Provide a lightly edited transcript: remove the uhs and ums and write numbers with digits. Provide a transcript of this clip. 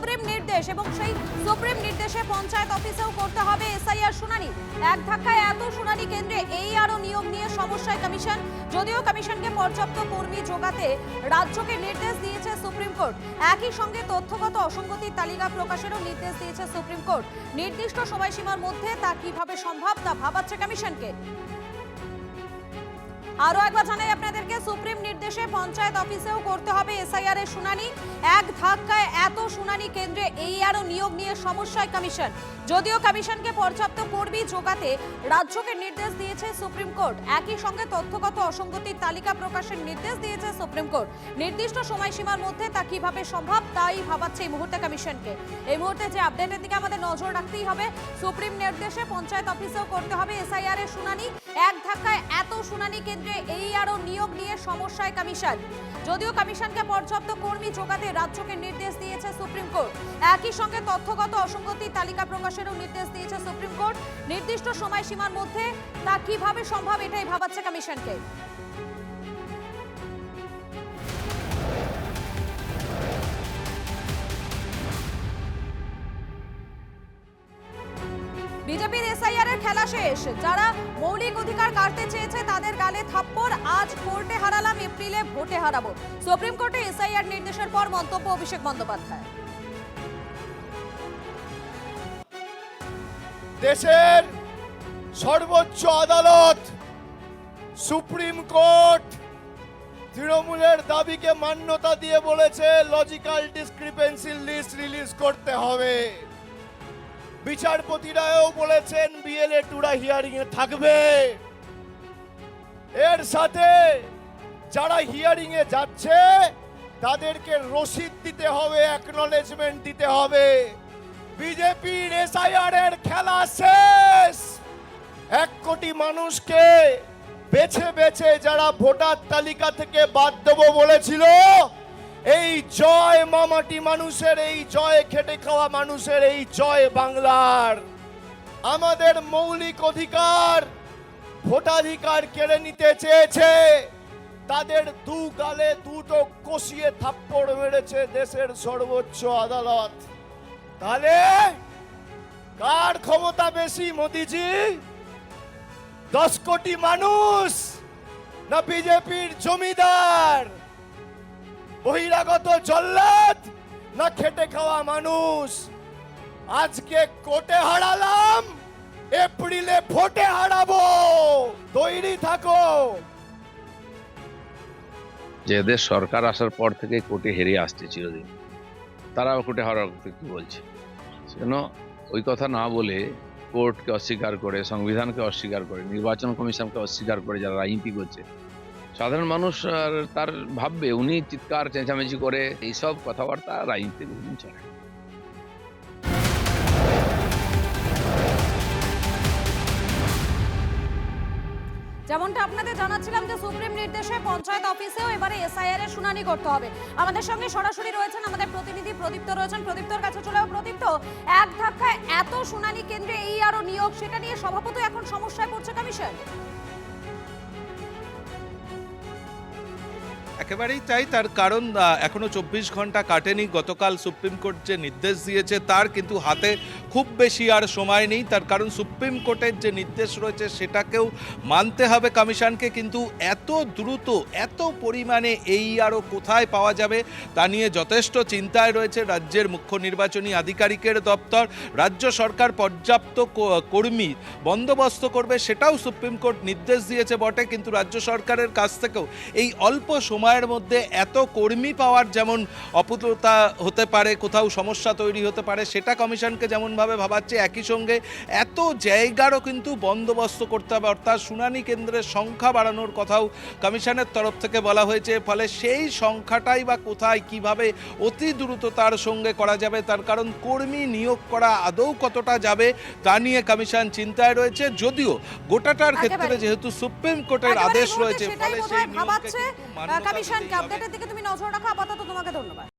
Supreme নির্দেশ এবং সেই সুপ্রিম নির্দেশে পঞ্চায়েত অফিসেও করতে হবে এসআইআর শুনানি। এক ধাক্কায় এত শুনানি কেন্দ্রে এই আরও নিয়োগ নিয়ে সমস্যায় কমিশন। যদিও কমিশনকে পর্যাপ্ত কর্মী জোগাতে রাজ্যকে নির্দেশ দিয়েছে সুপ্রিম কোর্ট, একই সঙ্গে তথ্যগত অসঙ্গতির তালিকা প্রকাশেরও নির্দেশ দিয়েছে সুপ্রিম কোর্ট। নির্দিষ্ট সময়সীমার মধ্যে তা কিভাবে সম্ভব তা ভাবাচ্ছে কমিশনকে। আরো একবার জানাই আপনাদেরকে, সুপ্রিম নির্দেশে পঞ্চায়েত অফিসেও করতে হবে এসআইআর এর শুনানি। এক ধাক্কায় এত শুনানি কেন্দ্রে এই আরো নিয়োগ নিয়ে সমস্যায় কমিশন। যদিও কমিশনকে পর্যাপ্ত কর্মী জোগাতে রাজ্যকে নির্দেশ দিয়েছে সুপ্রিম কোর্ট, একই সঙ্গে তথ্যগত অসঙ্গতির তালিকা প্রকাশের নির্দেশ দিয়েছে সুপ্রিম কোর্ট। নির্দিষ্ট সময়সীমার মধ্যে তা কিভাবে সম্ভব তাই ভাবাচ্ছে এই মুহূর্তে কমিশনকে। এই মুহূর্তে যে আপডেটের দিকে আমাদের নজর রাখতেই হবে, সুপ্রিম নির্দেশে পঞ্চায়েত অফিসেও করতে হবে এসআইআর এর শুনানি। এক ধাক্কায় এত শুনানি কেন্দ্রে এই আরো নিয়োগ নিয়ে সমস্যায় কমিশন। যদিও কমিশনকে পর্যাপ্ত কর্মী জোগাতে রাজ্যকে নির্দেশ দিয়েছে সুপ্রিম কোর্ট, একই সঙ্গে তথ্যগত অসঙ্গতির তালিকা প্রকাশেরও নির্দেশ দিয়েছে সুপ্রিম কোর্ট। নির্দিষ্ট সময়সীমার মধ্যে তা কিভাবে সম্ভব এটাই ভাবাচ্ছে কমিশনকে। বিজেপির এসআইআর এর খেলা শেষ। যারা মৌলিক অধিকার কাটতে চেয়েছে তাদের গালে থাপ্পড়। আজ কোর্টে হারালাম, এপ্রিলে ভোটে হারাবো। সুপ্রিম কোর্টে এসআইআর নির্দেশের পর মন্তব্য অভিষেক বন্দ্যোপাধ্যায়। দেশের সর্বোচ্চ আদালত সুপ্রিম কোর্ট তৃণমূলের দাবিকে মান্যতা দিয়ে বলেছে লজিক্যাল ডিসক্রিপেন্সি লিস্ট রিলিজ করতে হবে। বিচারপতিরাও বলেছেন বিএলএ টুরা হিয়ারিং এ থাকবে। এর সাথে যারা হিয়ারিং এ যাচ্ছে তাদেরকে রসিদ দিতে হবে, অ্যাকনলেজমেন্ট দিতে হবে। বিজেপির এসআইআর এর খেলা শেষ। 1 কোটি মানুষকে বেছে বেছে যারা ভোটার তালিকা থেকে বাদ দেবো বলেছিল, এই জয় মামাটি মানুষের, এই জয় খেটে খাওয়া মানুষের, এই জয় বাংলার। আমাদের মৌলিক অধিকার, ভোটাধিকার কেড়ে নিতে চেয়েছে, তাদের দু গালে দুটো কষিয়ে থাপ্পড় মেরেছে দেশের সর্বোচ্চ আদালত। তাহলে কার ক্ষমতা বেশি, মোদিজি 10 কোটি মানুষ না বিজেপির জমিদার, বহিরাগত জল্লাদ না খেটে খাওয়া মানুষ? আজকে কোর্টে হারালাম, এপ্রিলে ভোটে হারাবো, তৈরি থাকো। যে দেশ সরকার আসার পর থেকে কোর্টে হেরে আসছে চিরদিন, তারাও কোর্টে হারার কথা কি বলছে? কেন ওই কথা না বলে কোর্টকে অস্বীকার করে, সংবিধানকে অস্বীকার করে, নির্বাচন কমিশনকে অস্বীকার করে যারা রাজনীতি করছে, সাধারণ মানুষ আর তার ভাববে উনি চিৎকার চেঁচামেচি করে এইসব কথাবার্তা রাজনীতিতে বহুদিন চলে। যেমনটা আপনাদের জানাচ্ছিলাম যে সুপ্রিম নির্দেশে পঞ্চায়েত অফিসেও এবারে এসআইআর এর শুনানি করতে হবে। আমাদের সঙ্গে সরাসরি রয়েছেন আমাদের প্রতিনিধি প্রদীপ্ত রয়েছেন। প্রদীপ্তর কাছে চলে যাও। প্রদীপ্ত, এক ধাক্কায় এত শুনানি কেন্দ্রে এই আরো নিয়োগ, সেটা নিয়ে স্বভাবতই এখন সমস্যায় পড়ছে কমিশন। একেবারেই তাই, তার কারণ এখনো 24 ঘন্টা কাটেনি। গতকাল সুপ্রিম কোর্ট যে নির্দেশ দিয়েছে তার কিন্তু হাতে খুব বেশি আর সময় নেই। তার কারণ সুপ্রিম কোর্টের যে নির্দেশ রয়েছে সেটাকেও মানতে হবে কমিশনকে। কিন্তু এত দ্রুত, এত পরিমাণে এই আরও কোথায় পাওয়া যাবে তা নিয়ে যথেষ্ট চিন্তায় রয়েছে রাজ্যের মুখ্য নির্বাচনী আধিকারিকের দপ্তর। রাজ্য সরকার পর্যাপ্ত কর্মী বন্দোবস্ত করবে সেটাও সুপ্রিম কোর্ট নির্দেশ দিয়েছে বটে, কিন্তু রাজ্য সরকারের কাছ থেকেও এই অল্প সময়ের মধ্যে এত কর্মী পাওয়ার যেমন অপূর্ণতা হতে পারে, কোথাও সমস্যা তৈরি হতে পারে, সেটা কমিশনকে যেমনভাবে ভাবাচ্ছে, একই সঙ্গে এত জায়গারও কিন্তু বন্দোবস্ত করতে হবে। অর্থাৎ শুনানি কেন্দ্রের সংখ্যা বাড়ানোর কথাও কমিশনের তরফ থেকে বলা হয়েছে। ফলে সেই সংখ্যাটাই বা কোথায়, কিভাবে অতি দ্রুততার সঙ্গে করা যাবে, তার কারণ কর্মী নিয়োগ করা আদৌ কতটা যাবে তা নিয়ে কমিশন চিন্তায় রয়েছে। যদিও গোটাটার ক্ষেত্রে যেহেতু সুপ্রিম কোর্টের আদেশ রয়েছে, ফলে সেই নিয়োগকে কমিশনকে আপডেটের দিকে তুমি নজর রাখো। আপাতত তোমাকে ধন্যবাদ।